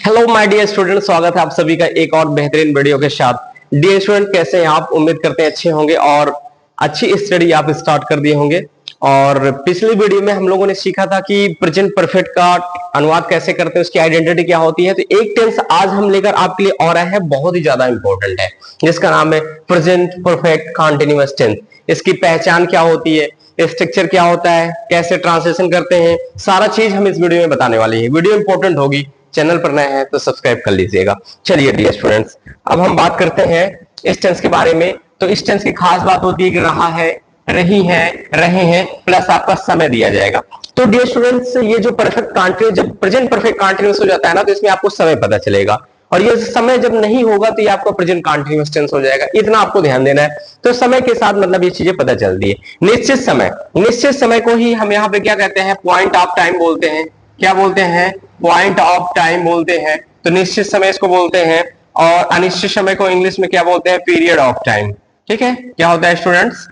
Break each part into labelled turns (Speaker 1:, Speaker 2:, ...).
Speaker 1: Hello my dear student, स्वागत है आप सभी का एक और बेहतरीन वीडियो के साथ। डियर स्टूडेंट, कैसे हैं आप? उम्मीद करते हैं अच्छे होंगे और अच्छी स्टडी आप स्टार्ट कर दिए होंगे। और पिछली वीडियो में हम लोगों ने सीखा था कि प्रेजेंट परफेक्ट का अनुवाद कैसे करते हैं, उसकी आइडेंटिटी क्या होती है। तो एक टेंस आज हम लेकर आपके लिए और आए हैं, बहुत ही ज्यादा इंपॉर्टेंट है, जिसका नाम है प्रेजेंट परफेक्ट कंटीन्यूअस टेंस। इसकी पहचान क्या होती है, स्ट्रक्चर क्या होता है, कैसे ट्रांसलेशन करते हैं, सारा चीज हम इस वीडियो में बताने वाले हैं। वीडियो इंपॉर्टेंट होगी, चैनल पर नए हैं तो सब्सक्राइब कर लीजिएगा। चलिए डियर स्टूडेंट्स, अब हम बात करते हैं इस टेंस के बारे में। तो इस टेंस की खास बात होती है कि रहा है, रही है, रहे हैं प्लस आपका समय दिया जाएगा। तो डियर स्टूडेंट्स, ये जो परफेक्ट कंटीन्यूअस, जब प्रेजेंट परफेक्ट कंटीन्यूअस हो जाता है ना, तो इसमें आपको समय पता चलेगा। और ये समय जब नहीं होगा तो ये आपका प्रेजेंट कंटीन्यूअस टेंस हो जाएगा। इतना आपको ध्यान देना है। तो समय के साथ मतलब ये चीजें पता चलती है। निश्चित समय को ही हम यहाँ पे क्या कहते हैं, पॉइंट ऑफ टाइम बोलते हैं। क्या बोलते हैं? पॉइंट ऑफ टाइम बोलते हैं। तो निश्चित समय इसको बोलते हैं। और अनिश्चित समय को इंग्लिश में क्या बोलते हैं? Period of time. ठीक है, क्या होता है स्टूडेंट्स?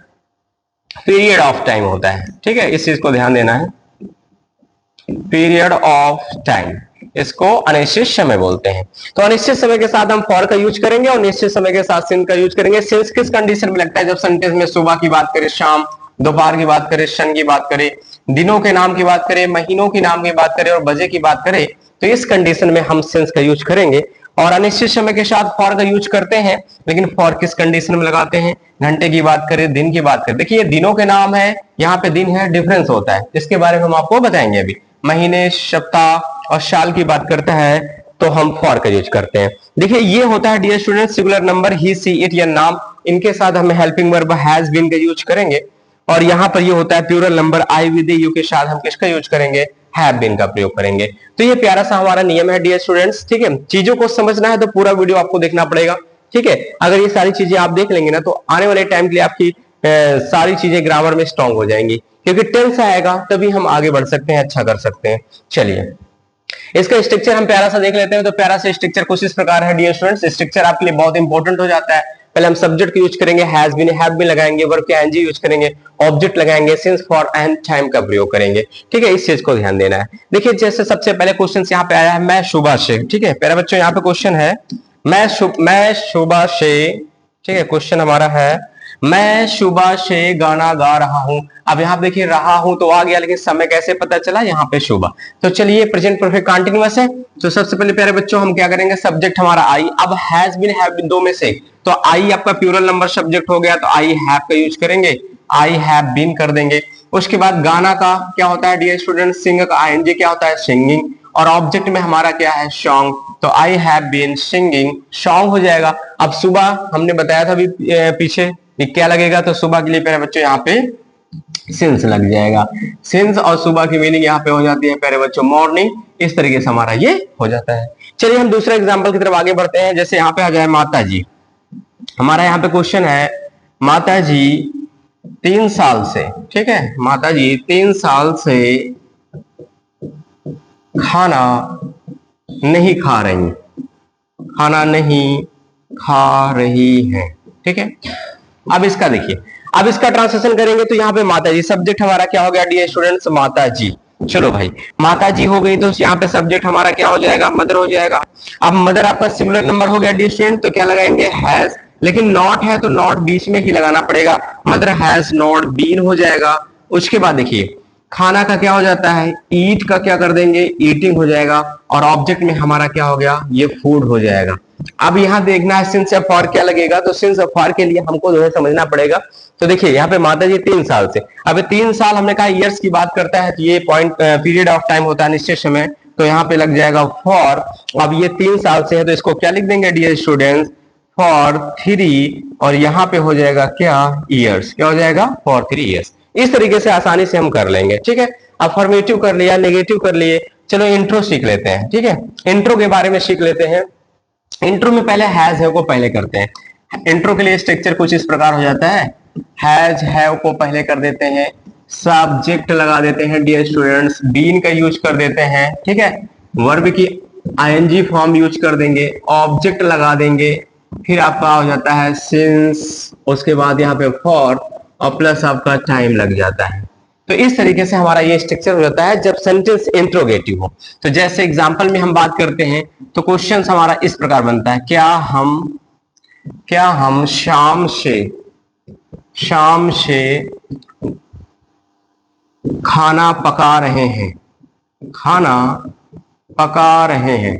Speaker 1: पीरियड ऑफ टाइम होता है। ठीक है, इस चीज को ध्यान देना है। पीरियड ऑफ टाइम, इसको अनिश्चित समय बोलते हैं। तो अनिश्चित समय के साथ हम फॉर का यूज करेंगे और निश्चित समय के साथ सिंस का यूज करेंगे। सिंस किस कंडीशन में लगता है? जब सेंटेंस में सुबह की बात करें, शाम, दोपहर की बात करें, क्षण की बात करें, दिनों के नाम की बात करें, महीनों की नाम की बात करें और बजे की बात करें, तो इस कंडीशन में हम सिंस का यूज करेंगे। और अनिश्चित समय के साथ फॉर का यूज करते हैं, लेकिन फॉर किस कंडीशन में लगाते हैं? घंटे की बात करें, दिन की बात करें। देखिए, दिनों के नाम है, यहाँ पे दिन है, डिफरेंस होता है, इसके बारे में हम आपको बताएंगे अभी। महीने, सप्ताह और साल की बात करता है तो हम फॉर का यूज करते हैं। देखिए, ये होता है dear student singular number, he, she, it या नाम, इनके साथ हम हेल्पिंग वर्ब हैज बीन का यूज करेंगे। और यहाँ पर ये होता है plural number, I with you के साथ हम किसका यूज करेंगे? हैव बीन का प्रयोग करेंगे। तो ये प्यारा सा हमारा नियम है डियर स्टूडेंट्स। ठीक है, चीजों को समझना है तो पूरा वीडियो आपको देखना पड़ेगा। ठीक है, अगर ये सारी चीजें आप देख लेंगे ना, तो आने वाले टाइम के लिए आपकी सारी चीजें ग्रामर में स्ट्रांग हो जाएंगी, क्योंकि टेंस आएगा तभी हम आगे बढ़ सकते हैं, अच्छा कर सकते हैं। चलिए, इसका स्ट्रक्चर हम प्यारा सा देख लेते हैं। तो प्यारा सा स्ट्रक्चर कुछ इस प्रकार है डियर स्टूडेंट्स। स्ट्रक्चर आपके लिए बहुत इंपॉर्टेंट हो जाता है। पहले हम सब्जेक्ट को यूज करेंगे, हैज बीन, हैव बीन लगाएंगे, वर्ब के एनजी यूज करेंगे, ऑब्जेक्ट लगाएंगे, सिंस, फॉर एंड टाइम का प्रयोग करेंगे। ठीक है, इस चीज को ध्यान देना है। देखिए, जैसे सबसे पहले क्वेश्चन यहाँ पे आया है, मैं सुबह से। ठीक है प्यारे बच्चों, यहाँ पे क्वेश्चन है मैं सुबह से। ठीक है, क्वेश्चन हमारा है मैं सुबह से गाना गा रहा हूं। अब यहाँ देखिए, रहा हूं तो आ गया, लेकिन समय कैसे पता चला? यहाँ पे सुबह। तो चलिए, प्रेजेंट परफेक्ट कंटीन्यूअस है। तो सबसे पहले प्यारे बच्चों हम क्या करेंगे? सब्जेक्ट हमारा आई। अब हैज बीन, हैव बीन दो में से, तो आई आपका प्लूरल नंबर सब्जेक्ट हो गया, तो आई हैव का यूज करेंगे, आई हैव बीन कर देंगे। उसके बाद गाना का क्या होता है डियर स्टूडेंट? सिंग का आईएनजी क्या होता है? सिंगिंग। और ऑब्जेक्ट में हमारा क्या है? सॉन्ग। तो I have been singing, song हो जाएगा। अब सुबह हमने बताया था अभी पीछे, ये क्या लगेगा? तो सुबह के लिए प्यारे बच्चों यहाँ पे सिंस लग जाएगा। सिंस और सुबह की मीनिंग यहाँ पे हो जाती है प्यारे बच्चों मॉर्निंग। इस तरीके से हमारा ये हो जाता है। चलिए, हम दूसरे एग्जांपल की तरफ आगे बढ़ते हैं। जैसे यहाँ पे आ जाए माता जी। हमारा यहाँ पे क्वेश्चन है, माता जी 3 साल से। ठीक है, माता जी 3 साल से खाना नहीं खा रही, खाना नहीं खा रही है। ठीक है, अब इसका देखिए, अब इसका ट्रांसलेशन करेंगे तो यहाँ पे माता जी, सब्जेक्ट हमारा क्या हो गया डियर स्टूडेंट्स? माता जी। चलो भाई, माता जी हो गई तो यहाँ पे सब्जेक्ट हमारा क्या हो जाएगा? मदर हो जाएगा। अब मदर आपका सिंगुलर नंबर हो गया डियर स्टूडेंट, तो क्या लगाएंगे? हैज। लेकिन नॉट है तो नॉट बीच में ही लगाना पड़ेगा, मदर हैज नॉट बीन हो जाएगा। उसके बाद देखिए, खाना का क्या हो जाता है? ईट का क्या कर देंगे? ईटिंग हो जाएगा। और ऑब्जेक्ट में हमारा क्या हो गया? ये फूड हो जाएगा। अब यहाँ देखना है सिंस या फॉर क्या लगेगा। तो सिंस और फॉर के लिए हमको जो है समझना पड़ेगा। तो देखिए, यहाँ पे माता जी 3 साल से, अब 3 साल हमने कहा ईयर्स की बात करता है, तो ये पॉइंट पीरियड ऑफ टाइम होता है, निश्चित समय। तो यहाँ पे लग जाएगा फॉर। अब ये 3 साल से है तो इसको क्या लिख देंगे डियर स्टूडेंट्स? फॉर 3। और यहाँ पे हो जाएगा क्या? ईयर्स। क्या हो जाएगा? For 3 years. इस तरीके से आसानी से हम कर लेंगे। ठीक है, अफर्मेटिव कर लिया, नेगेटिव कर लिए। चलो इंट्रो सीख लेते हैं। ठीक है, इंट्रो के बारे में सीख लेते हैं। इंट्रो में पहले हैज है को पहले करते हैं। इंट्रो के लिए स्ट्रक्चर कुछ इस प्रकार हो जाता है, हैज हैव को पहले कर देते हैं, सब्जेक्ट लगा देते हैं डियर स्टूडेंट्स, बीन का यूज कर देते हैं। ठीक है, वर्ब की आईएनजी फॉर्म यूज कर देंगे, ऑब्जेक्ट लगा देंगे, फिर आपका हो जाता है सिंस, उसके बाद यहाँ पे फॉर और प्लस आपका टाइम लग जाता है। तो इस तरीके से हमारा ये स्ट्रक्चर हो जाता है जब सेंटेंस इंट्रोगेटिव हो। तो जैसे एग्जांपल में हम बात करते हैं, तो क्वेश्चन हमारा इस प्रकार बनता है, क्या हम शाम से खाना पका रहे हैं।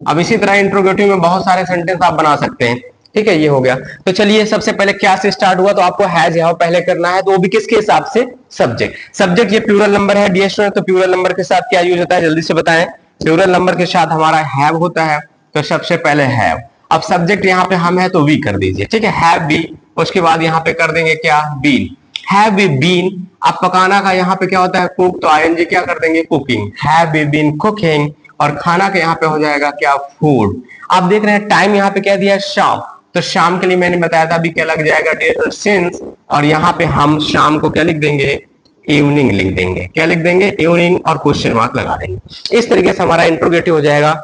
Speaker 1: अब इसी तरह इंट्रोगेटिव में बहुत सारे सेंटेंस आप बना सकते हैं। ठीक है, ये हो गया। तो चलिए सबसे पहले क्या से स्टार्ट हुआ, तो आपको हैज हैव पहले करना है, तो वो भी किसके हिसाब से, सब्जेक्ट ये प्लूरल नंबर है डियर स्टूडेंट, तो प्लूरल नंबर के साथ क्या यूज होता है, जल्दी से बताएं। प्लूरल नंबर के साथ हमारा हैव होता है, तो सबसे पहले हैव। अब सब्जेक्ट यहाँ पे हम है तो वी कर दीजिए। ठीक है, हैव बी, उसके बाद यहाँ पे कर देंगे क्या, बीन, हैव बी बीन। अब पकाना का यहाँ पे क्या होता है, कुक, तो आईएनजी क्या कर देंगे, cooking, have be been cooking. और खाना के यहाँ पे हो जाएगा क्या, फूड। आप देख रहे हैं टाइम यहाँ पे क्या दिया है, शाम, तो शाम के लिए मैंने बताया था अभी क्या लग जाएगा, सिंस। और यहाँ पे हम शाम को क्या लिख देंगे, इवनिंग लिख देंगे। क्या लिख देंगे, इवनिंग, और क्वेश्चन मार्क लगा देंगे। इस तरीके से हमारा इंट्रोगेटिव हो जाएगा।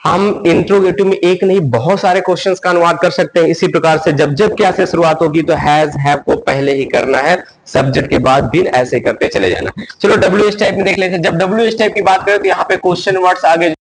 Speaker 1: हम इंट्रोगेटिव में एक नहीं बहुत सारे क्वेश्चंस का अनुवाद कर सकते हैं इसी प्रकार से। जब जब क्या से शुरुआत होगी तो हैज हैव को पहले ही करना है, सब्जेक्ट के बाद भी ऐसे करते चले जाना। चलो डब्ल्यू एस टाइप में देख लेते हैं। जब डब्ल्यू एस टाइप की बात करें तो यहाँ पे क्वेश्चन वर्ड्स आगे